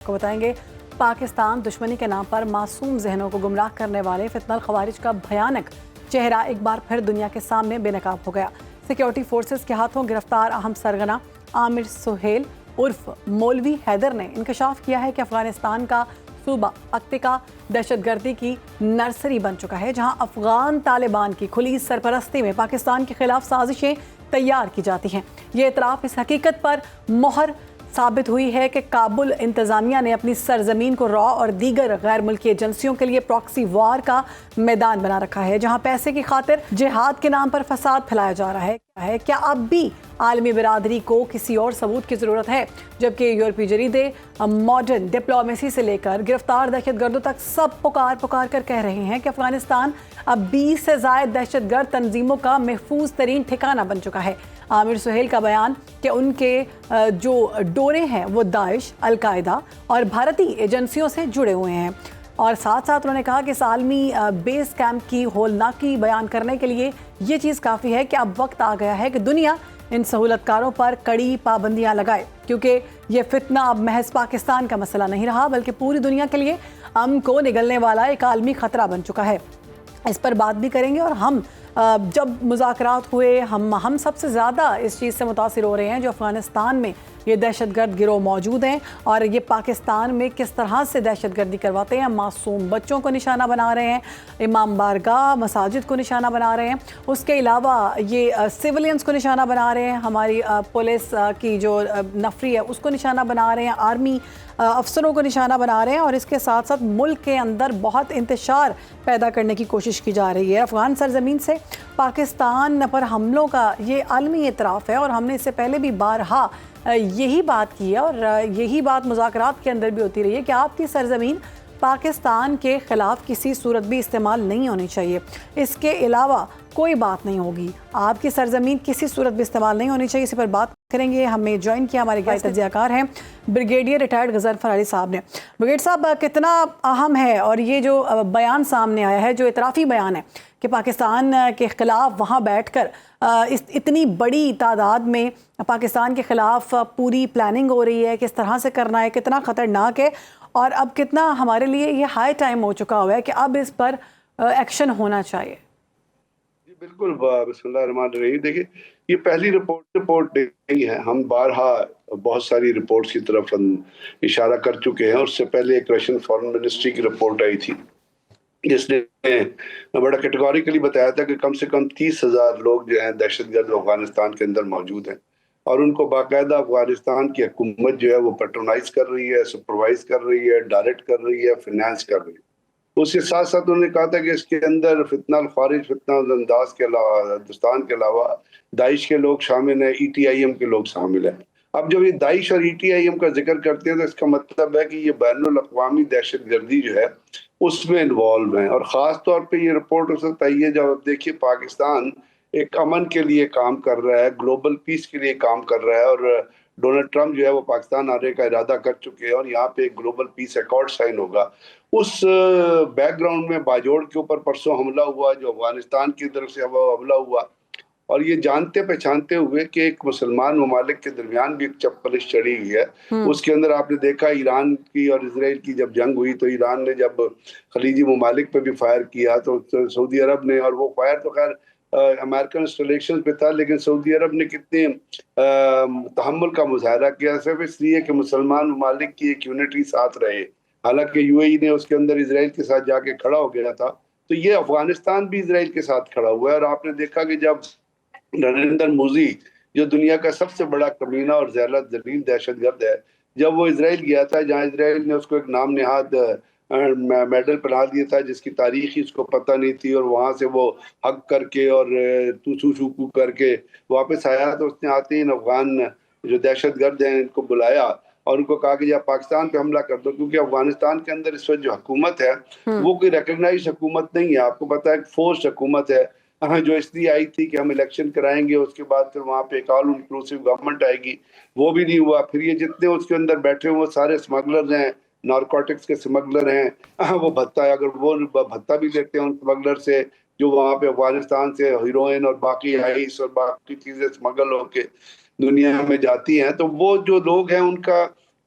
کو بتائیں گے پاکستان دشمنی کے نام پر معصوم ذہنوں کو گمراہ کرنے والے فتنہ الخوارج کا بھیانک چہرہ ایک بار پھر دنیا کے سامنے بے نقاب ہو گیا۔ سیکیورٹی فورسز کے ہاتھوں گرفتار اہم سرغنہ عامر سہیل عرف مولوی حیدر نے انکشاف کیا ہے کہ افغانستان کا صوبہ پکتیکا دہشت گردی کی نرسری بن چکا ہے، جہاں افغان طالبان کی کھلی سرپرستی میں پاکستان کے خلاف سازشیں تیار کی جاتی ہیں۔ یہ اعتراف اس حقیقت پر مہر ثابت ہوئی ہے کہ کابل انتظامیہ نے اپنی سرزمین کو را اور دیگر غیر ملکی ایجنسیوں کے لیے پراکسی وار کا میدان بنا رکھا ہے، جہاں پیسے کی خاطر جہاد کے نام پر فساد پھیلایا جا رہا ہے۔ کیا اب بھی عالمی برادری کو کسی اور ثبوت کی ضرورت ہے؟ جبکہ یورپی جریدے ماڈرن ڈپلومیسی سے لے کر گرفتار دہشت گردوں تک سب پکار کر کہہ رہے ہیں کہ افغانستان اب 20 سے زائد دہشت گرد تنظیموں کا محفوظ ترین ٹھکانہ بن چکا ہے۔ عامر سہیل کا بیان کہ ان کے جو ڈورے ہیں وہ داعش، القاعدہ اور بھارتی ایجنسیوں سے جڑے ہوئے ہیں، اور ساتھ انہوں نے کہا کہ اس عالمی بیس کیمپ کی ہولناکی بیان کرنے کے لیے یہ چیز کافی ہے کہ اب وقت آ گیا ہے کہ دنیا ان سہولت کاروں پر کڑی پابندیاں لگائے، کیونکہ یہ فتنہ اب محض پاکستان کا مسئلہ نہیں رہا بلکہ پوری دنیا کے لیے امن کو نگلنے والا ایک عالمی خطرہ بن چکا ہے۔ اس پر بات بھی کریں گے، اور ہم جب مذاکرات ہوئے ہم سب سے زیادہ اس چیز سے متاثر ہو رہے ہیں جو افغانستان میں یہ دہشت گرد گروہ موجود ہیں اور یہ پاکستان میں کس طرح سے دہشت گردی کرواتے ہیں، معصوم بچوں کو نشانہ بنا رہے ہیں، امام بارگاہ مساجد کو نشانہ بنا رہے ہیں، اس کے علاوہ یہ سیولینز کو نشانہ بنا رہے ہیں، ہماری پولیس کی جو نفری ہے اس کو نشانہ بنا رہے ہیں، آرمی افسروں کو نشانہ بنا رہے ہیں، اور اس کے ساتھ ساتھ ملک کے اندر بہت انتشار پیدا کرنے کی کوشش کی جا رہی ہے۔ افغان سرزمین سے پاکستان پر حملوں کا یہ عالمی اعتراف ہے، اور ہم نے اس سے پہلے بھی بارہا یہی بات کی ہے، اور یہی بات مذاکرات کے اندر بھی ہوتی رہی ہے کہ آپ کی سرزمین پاکستان کے خلاف کسی صورت بھی استعمال نہیں ہونی چاہیے، اس کے علاوہ کوئی بات نہیں ہوگی، آپ کی سرزمین کسی صورت بھی استعمال نہیں ہونی چاہیے۔ اسی پر بات کریں گے، ہمیں جوائن کیا ہمارے تجزیہ کار ہیں بریگیڈیئر ریٹائرڈ غضنفر علی صاحب نے۔ بریگیڈیئر صاحب، کتنا اہم ہے اور یہ جو بیان سامنے آیا ہے، جو اعترافی بیان ہے کہ پاکستان کے خلاف وہاں بیٹھ کر اتنی بڑی تعداد میں پاکستان کے خلاف پوری پلاننگ ہو رہی ہے، کس طرح سے کرنا ہے، کتنا خطرناک ہے، اور اب کتنا ہمارے لیے یہ ہائی ٹائم ہو چکا ہوا ہے کہ اب اس پر ایکشن ہونا چاہیے؟ جی بالکل، بسم اللہ الرحمن الرحیم۔ دیکھیے، یہ پہلی رپورٹ نہیں ہے، ہم بارہا بہت ساری رپورٹس کی طرف اشارہ کر چکے ہیں، اور اس سے پہلے ایک رشین فارن منسٹری کی رپورٹ آئی تھی جس نے بڑا کیٹیگوریکلی بتایا تھا کہ کم سے کم 30,000 لوگ جو ہیں دہشت گرد افغانستان کے اندر موجود ہیں، اور ان کو باقاعدہ افغانستان کی حکومت جو ہے وہ پیٹرونائز کر رہی ہے، سپروائز کر رہی ہے، ڈائریکٹ کر رہی ہے، فنانس کر رہی ہے۔ اس کے ساتھ ساتھ انہوں نے کہا تھا کہ اس کے اندر فتنہ الخوارج، فتنہ الانداز کے علاوہ، ہندوستان کے علاوہ داعش کے لوگ شامل ہیں، ای ٹی آئی ایم کے لوگ شامل ہیں۔ اب جب یہ داعش اور ای ٹی آئی ایم کا ذکر کرتے ہیں تو اس کا مطلب ہے کہ یہ بین الاقوامی دہشت گردی جو ہے اس میں انوالو ہیں، اور خاص طور پہ یہ رپورٹ اس وقت آئی ہے جب آپ دیکھیے پاکستان ایک امن کے لیے کام کر رہا ہے، گلوبل پیس کے لیے کام کر رہا ہے، اور ڈونلڈ ٹرمپ جو ہے وہ پاکستان آنے کا ارادہ کر چکے ہیں، اور یہاں پہ ایک گلوبل پیس ایکارڈ سائن ہوگا۔ اس بیک گراؤنڈ میں باجوڑ کے اوپر پرسوں حملہ ہوا، جو افغانستان کی طرف سے حملہ ہوا، اور یہ جانتے پہچانتے ہوئے کہ ایک مسلمان ممالک کے درمیان بھی ایک چپلش چڑھی ہوئی ہے۔ اس کے اندر آپ نے دیکھا ایران کی اور اسرائیل کی جب جنگ ہوئی تو ایران نے جب خلیجی ممالک پہ بھی فائر کیا تو سعودی عرب نے، اور وہ فائر تو خیر امریکن انسٹالیشن پہ تھا، لیکن سعودی عرب نے کتنے تحمل کا مظاہرہ کیا، صرف اس لیے کہ مسلمان ممالک کی ایک یونٹی ساتھ رہے، حالانکہ یو اے ای نے اس کے اندر اسرائیل کے ساتھ جا کے کھڑا ہو گیا تھا۔ تو یہ افغانستان بھی اسرائیل کے ساتھ کھڑا ہوا ہے، اور آپ نے دیکھا کہ جب نریندر مودی جو دنیا کا سب سے بڑا کمینہ اور ذلیل دہشت گرد ہے، جب وہ اسرائیل گیا تھا، جہاں اسرائیل نے اس کو ایک نام نہاد میڈل پہنا دیا تھا جس کی تاریخ ہی اس کو پتہ نہیں تھی، اور وہاں سے وہ حق کر کے اور تو شو کر کے واپس آیا، تو اس نے آتے ہی افغان جو دہشت گرد ہیں ان کو بلایا اور ان کو کہا کہ آپ پاکستان پہ حملہ کر دو، کیونکہ افغانستان کے اندر اس وقت جو حکومت ہے وہ کوئی ریکگنائز حکومت نہیں ہے، آپ کو پتہ ہے ایک فورس حکومت ہے جو اس لیے آئی تھی کہ ہم الیکشن کرائیں گے، اس کے بعد پھر وہاں پہ ایک آل انکلوسیو گورنمنٹ آئے گی، وہ بھی نہیں ہوا۔ پھر یہ جتنے اس کے اندر بیٹھے ہوئے وہ سارے اسمگلرز ہیں، نارکوٹکس کے اسمگلر ہیں، وہ بھتہ اگر وہ بھتہ بھی لیتے ہیں ان اسمگلر سے جو وہاں پہ افغانستان سے ہیروئن اور باقی آئس اور باقی چیزیں اسمگل ہو کے دنیا میں جاتی ہیں، تو وہ جو لوگ ہیں ان کا